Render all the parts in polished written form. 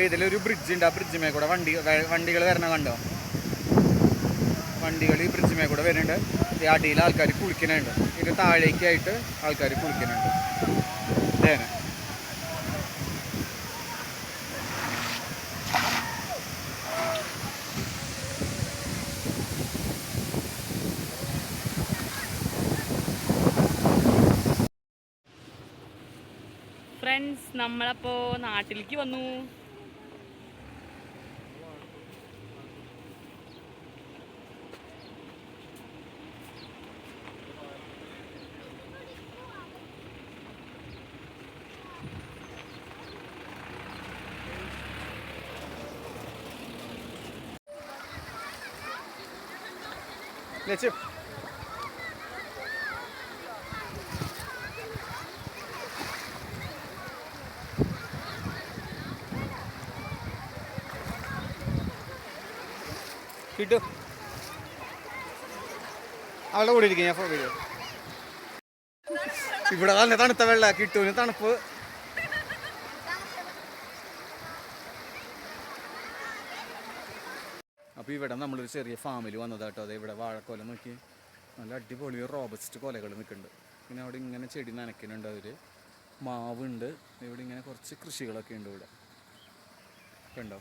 ഇതിലൊരു ബ്രിഡ്ജ് ഉണ്ട്. ആ ബ്രിഡ്ജിമേ കൂടെ വണ്ടികൾ വരണ കണ്ടോ? വണ്ടികൾ ഈ ബ്രിഡ്ജിമേ കൂടെ വരുന്നുണ്ട്. ഈ അടിയിൽ ആൾക്കാർ കുളിക്കുന്നുണ്ട്. ഇത് താഴേക്കായിട്ട് ആൾക്കാർ കുളിക്കുന്നുണ്ട്. ഇതേനെ ഫ്രണ്ട്സ്, നമ്മളപ്പോൾ നാട്ടിലേക്ക് വന്നു. ലച്ചു കിട്ടു അവളുടെ കൂടെ ഇരിക്കും. ഞാൻ വീഡിയോ ഇവിടെ നല്ല തണുത്ത വെള്ള കിട്ടുവിന് തണുപ്പ്. അപ്പോൾ ഇവിടെ നമ്മളൊരു ചെറിയ ഫാമിൽ വന്നതാട്ടോ. അതെ, ഇവിടെ വാഴക്കോല നോക്കി നല്ല അടിപൊളി റോബസ്റ്റ് കൊലകൾ നിൽക്കുന്നുണ്ട്. പിന്നെ അവിടെ ഇങ്ങനെ ചെടി നനയ്ക്കുന്നുണ്ട് അവർ. മാവുണ്ട്. ഇവിടെ ഇങ്ങനെ കുറച്ച് കൃഷികളൊക്കെ ഉണ്ട് ഇവിടെ. കണ്ടോ?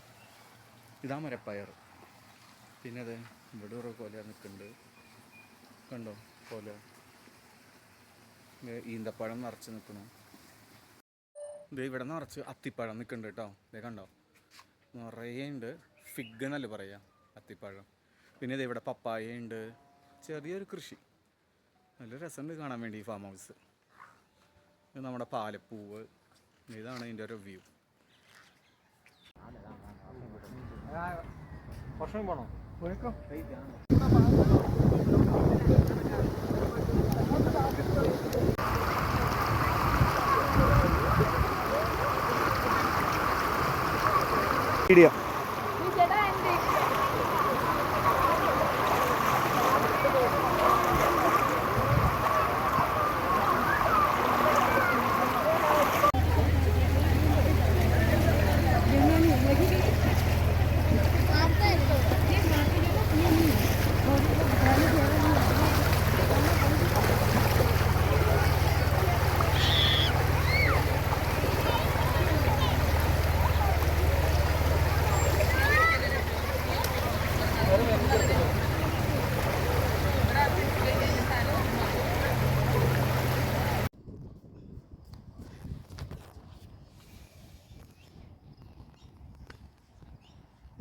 ഇതാ മരപ്പയർ. പിന്നെ അതെ ഇവിടെ ഒരു കൊല നിൽക്കുന്നുണ്ട്. കണ്ടോ കൊല? ഈന്തപ്പഴം നിറച്ച് നിൽക്കണം. ഇത് ഇവിടെ നിറച്ച് അത്തിപ്പഴം നിൽക്കുന്നുണ്ട് കേട്ടോ. ഇതേ കണ്ടോ? നിറയെ ഉണ്ട്. ഫിഗ് എന്നല്ലേ പറയുക, അത്തിപ്പഴം. പിന്നെ ഇത് ഇവിടെ പപ്പായ ഉണ്ട്. ചെറിയൊരു കൃഷി. നല്ല രസമുണ്ട് കാണാൻ വേണ്ടി ഈ ഫാം ഹൗസ്. ഇത് നമ്മുടെ പാലപ്പൂവ്. ഇതാണ് ഇതിൻ്റെ ഒരു വ്യൂ. ഭക്ഷണം പോണോ? വീഡിയോ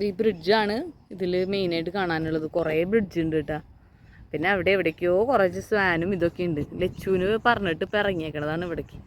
ഈ ബ്രിഡ്ജാണ് ഇതിൽ മെയിനായിട്ട് കാണാനുള്ളത്. കുറേ ബ്രിഡ്ജ് ഉണ്ട് കേട്ടോ. പിന്നെ അവിടെ എവിടേക്കോ കുറച്ച് സ്വാനും ഇതൊക്കെ ഉണ്ട്. ലച്ചുവിന് പറഞ്ഞിട്ട് ഇപ്പം ഇറങ്ങിയേക്കണതാണ് ഇവിടേക്ക്.